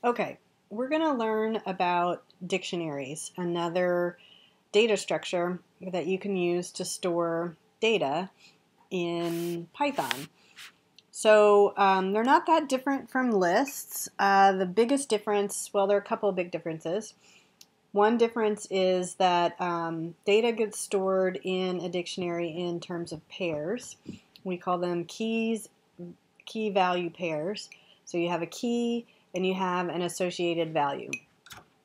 Okay, we're going to learn about dictionaries, another data structure that you can use to store data in Python. So they're not that different from lists. The biggest difference, well, there are a couple of big differences. One difference is that data gets stored in a dictionary in terms of pairs. We call them key value pairs. So you have a key and you have an associated value.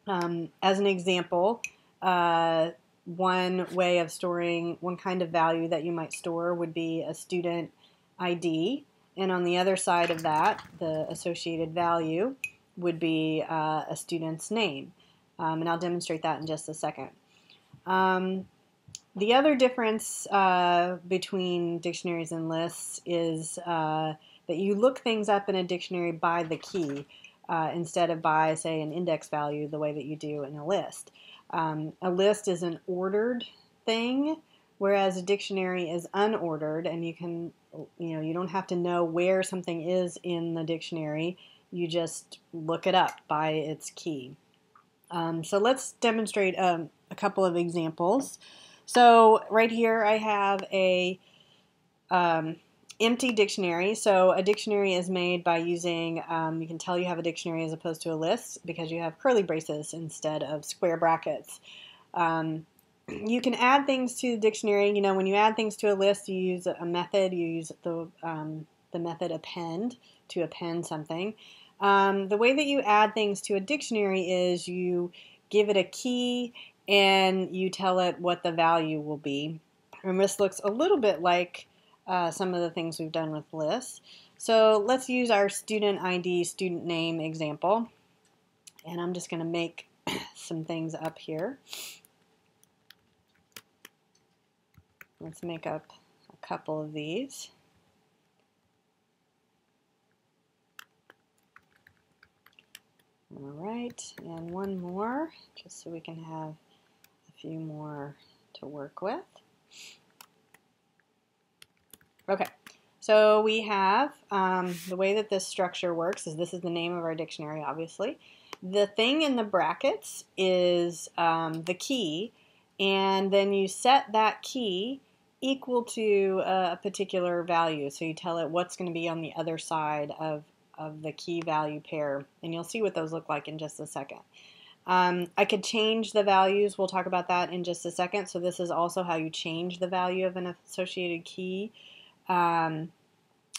As an example, one way of storing one kind of value that you might store would be a student ID, and on the other side of that, the associated value would be a student's name. And I'll demonstrate that in just a second. The other difference between dictionaries and lists is that you look things up in a dictionary by the key instead of by, say, an index value the way that you do in a list. A list is an ordered thing, whereas a dictionary is unordered, and you don't have to know where something is in the dictionary. You just look it up by its key. So let's demonstrate a couple of examples. So right here I have a empty dictionary. So a dictionary is made by using, you can tell you have a dictionary as opposed to a list because you have curly braces instead of square brackets. You can add things to the dictionary. You know, when you add things to a list, you use a method. You use the method append to append something. The way that you add things to a dictionary is you give it a key and you tell it what the value will be. And this looks a little bit like some of the things we've done with lists. So let's use our student ID, student name example. And I'm just going to make some things up here. Let's make up a couple of these. All right, and one more, just so we can have a few more to work with. Okay, so we have, the way that this structure works is this is the name of our dictionary, obviously. The thing in the brackets is the key, and then you set that key equal to a particular value. So you tell it what's going to be on the other side of the key value pair, and you'll see what those look like in just a second. I could change the values. We'll talk about that in just a second. So this is also how you change the value of an associated key.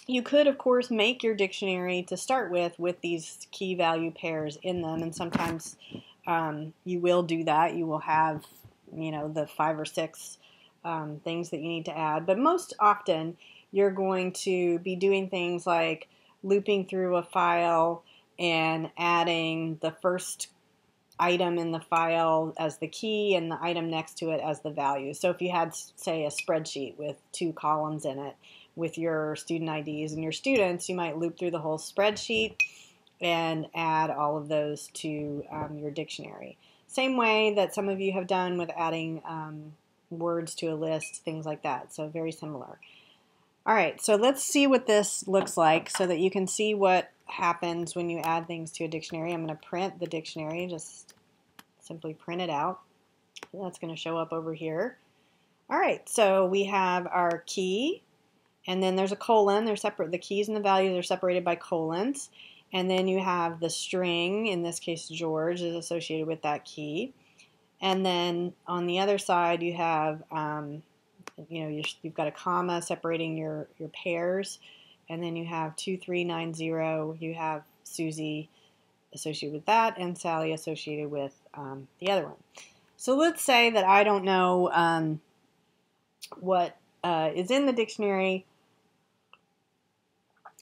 You could, of course, make your dictionary to start with these key value pairs in them, and sometimes you will do that. You will have, the 5 or 6 things that you need to add, but most often you're going to be doing things like looping through a file and adding the first item in the file as the key and the item next to it as the value. So if you had, say, a spreadsheet with 2 columns in it with your student IDs and your students, you might loop through the whole spreadsheet and add all of those to your dictionary. Same way that some of you have done with adding words to a list, things like that. So very similar. All right, so let's see what this looks like so that you can see what happens when you add things to a dictionary. I'm going to print the dictionary, just simply print it out. That's going to show up over here. All right, so we have our key, and then there's a colon. They're separate. The keys and the values are separated by colons. And then you have the string, in this case George is associated with that key. And then on the other side you have you've got a comma separating your pairs, and then you have 2390, you have Susie associated with that, and Sally associated with the other one. So let's say that I don't know what is in the dictionary,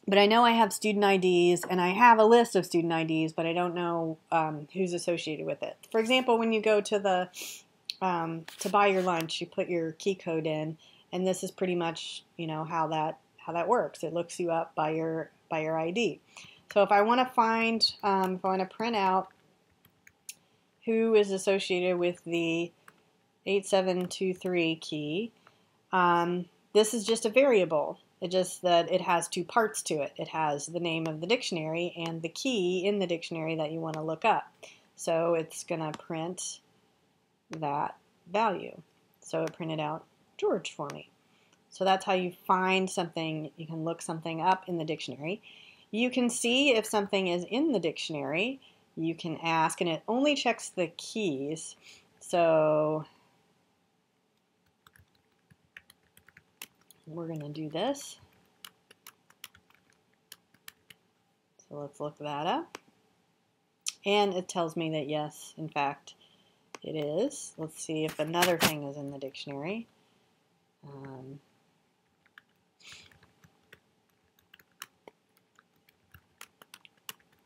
but I know I have student IDs, and I have a list of student IDs, but I don't know who's associated with it. For example, when you go to to buy your lunch, you put your key code in, and this is pretty much how that works. It looks you up by your ID. So if I want to find, if I want to print out who is associated with the 8723 key, this is just a variable. It's just that it has two parts to it. It has the name of the dictionary and the key in the dictionary that you want to look up. So it's going to print that value. So it printed out George for me. So that's how you find something. You can look something up in the dictionary. You can see if something is in the dictionary. You can ask, and it only checks the keys. So we're going to do this. So let's look that up. And it tells me that yes, in fact, it is. Let's see if another thing is in the dictionary.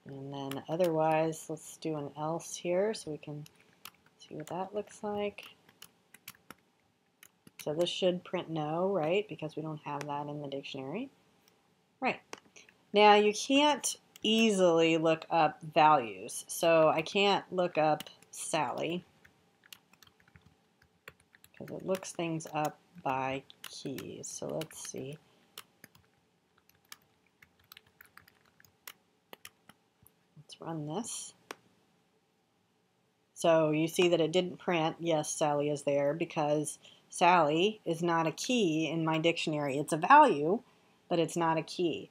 And then otherwise, let's do an else here so we can see what that looks like. So this should print no, right? Because we don't have that in the dictionary. Right. Now you can't easily look up values. So I can't look up Sally because it looks things up by keys. So let's see. Let's run this. So you see that it didn't print, yes, Sally is there, because Sally is not a key in my dictionary. It's a value, but it's not a key.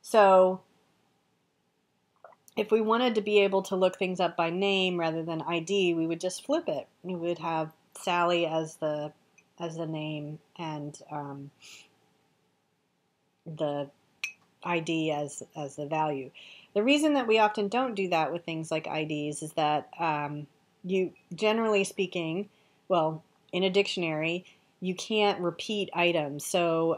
So if we wanted to be able to look things up by name rather than ID, we would just flip it. We would have Sally as the name and the ID as the value. The reason that we often don't do that with things like IDs is that you, generally speaking, well, in a dictionary, you can't repeat items. So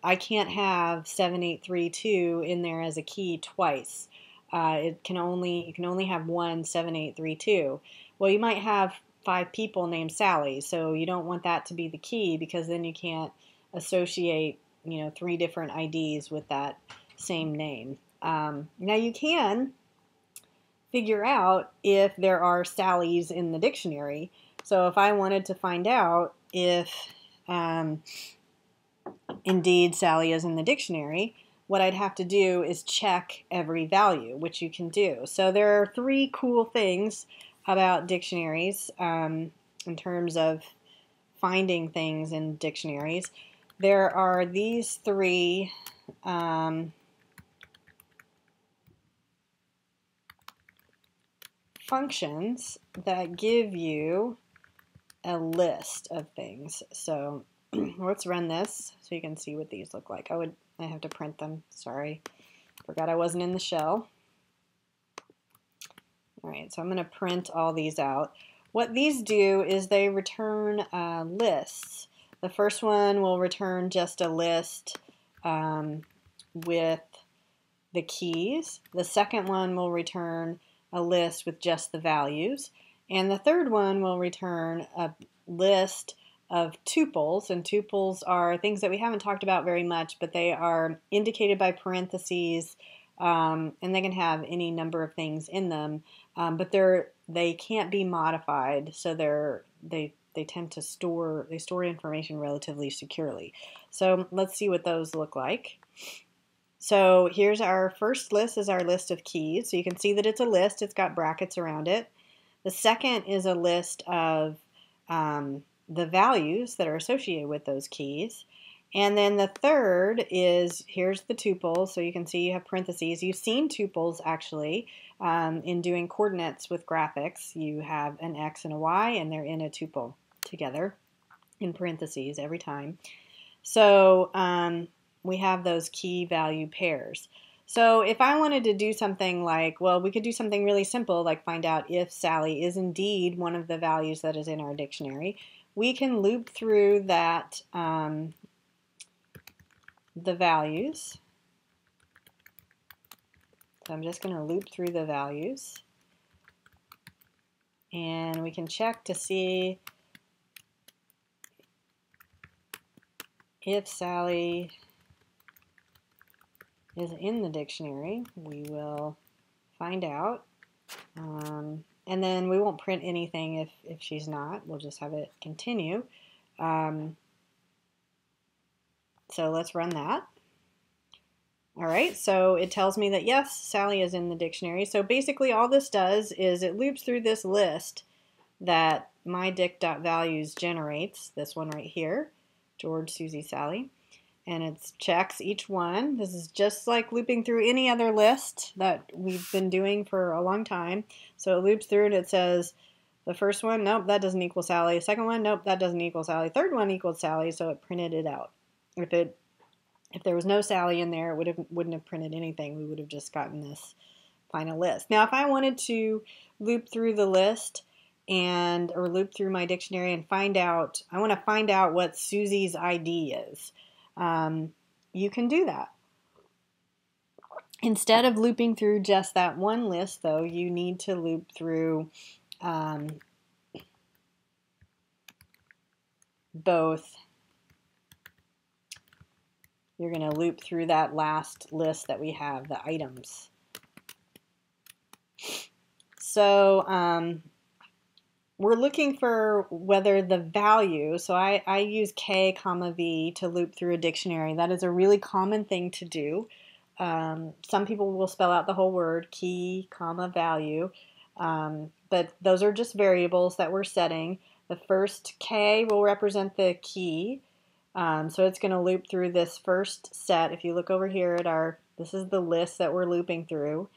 I can't have 7832 in there as a key twice. You can only have one 7832. Well, you might have 5 people named Sally, so you don't want that to be the key because then you can't associate 3 different IDs with that same name. Now you can figure out if there are Sallys in the dictionary. So if I wanted to find out if indeed Sally is in the dictionary, what I'd have to do is check every value, which you can do. So there are 3 cool things about dictionaries in terms of finding things in dictionaries. There are these 3 functions that give you a list of things. So let's run this so you can see what these look like. I have to print them. Sorry, forgot I wasn't in the shell. All right, so I'm going to print all these out. What these do is they return lists. The first one will return just a list with the keys. The second one will return a list with just the values. And the third one will return a list of tuples. And tuples are things that we haven't talked about very much, but they are indicated by parentheses, and they can have any number of things in them. But they can't be modified, so they tend to store information relatively securely. So let's see what those look like. So here's our first list, is our list of keys. So you can see that it's a list. It's got brackets around it. The second is a list of the values that are associated with those keys. And then the third is, here's the tuples. So you can see you have parentheses. You've seen tuples actually in doing coordinates with graphics. You have an X and a Y, and they're in a tuple together in parentheses every time. So we have those key value pairs. So if I wanted to do something like, well, we could do something really simple, like find out if Sally is indeed one of the values that is in our dictionary. We can loop through that, the values. So I'm just going to loop through the values. And we can check to see if Sally is in the dictionary. We will find out. And then we won't print anything if she's not. We'll just have it continue. So let's run that. All right, so it tells me that yes, Sally is in the dictionary. So basically all this does is it loops through this list that mydict.values generates, this one right here, George, Susie, Sally, and it checks each one. This is just like looping through any other list that we've been doing for a long time. So it loops through and it says the first one, nope, that doesn't equal Sally. Second one, nope, that doesn't equal Sally. Third one equals Sally, so it printed it out. If there was no Sally in there, it wouldn't have printed anything. We would have just gotten this final list. Now, if I wanted to loop through the list or loop through my dictionary and I want to find out what Susie's ID is, you can do that. Instead of looping through just that one list, though, you need to loop through both. You're going to loop through that last list that we have, the items. So we're looking for whether the value, so I use K comma V to loop through a dictionary. That is a really common thing to do. Some people will spell out the whole word, key, comma, value, but those are just variables that we're setting. The first K will represent the key. So it's going to loop through this first set. If you look over here at this is the list that we're looping through.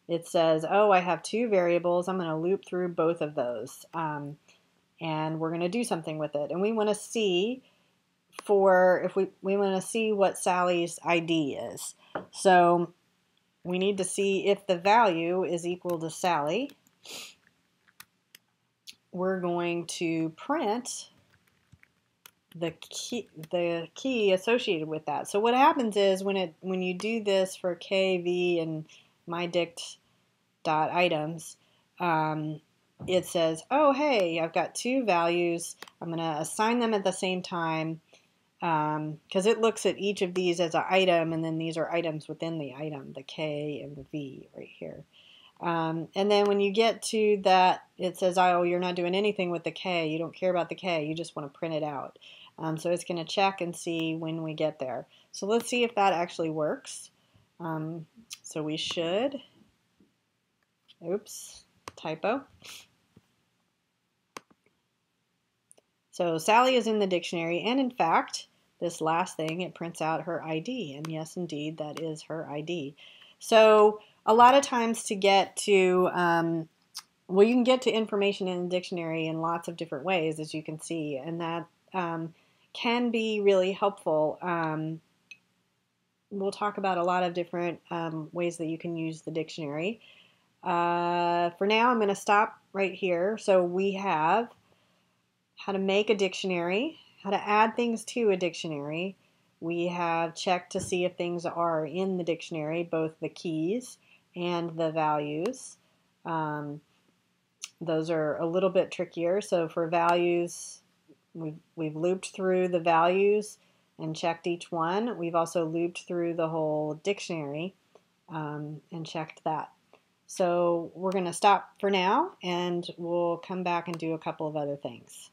It says, oh, I have two variables. I'm going to loop through both of those. And we're going to do something with it. And we want to see we want to see what Sally's ID is. So we need to see if the value is equal to Sally. We're going to print the key associated with that. So what happens is when you do this for KV and mydict.items, it says, oh hey, I've got two values. I'm going to assign them at the same time because it looks at each of these as an item, and then these are items within the item, the K and the V right here. And then when you get to that, it says, oh, you're not doing anything with the K. You don't care about the K. You just want to print it out. So it's going to check and see when we get there. So let's see if that actually works. So we should, oops, typo. So Sally is in the dictionary, and in fact, this last thing, it prints out her ID. And yes, indeed, that is her ID. So a lot of times to get to, well, you can get to information in the dictionary in lots of different ways, as you can see, and that can be really helpful. We'll talk about a lot of different ways that you can use the dictionary. For now, I'm going to stop right here. So we have how to make a dictionary, how to add things to a dictionary. We have checked to see if things are in the dictionary, both the keys and the values. Those are a little bit trickier. So for values, we've looped through the values and checked each one. We've also looped through the whole dictionary and checked that. So we're going to stop for now, and we'll come back and do a couple of other things.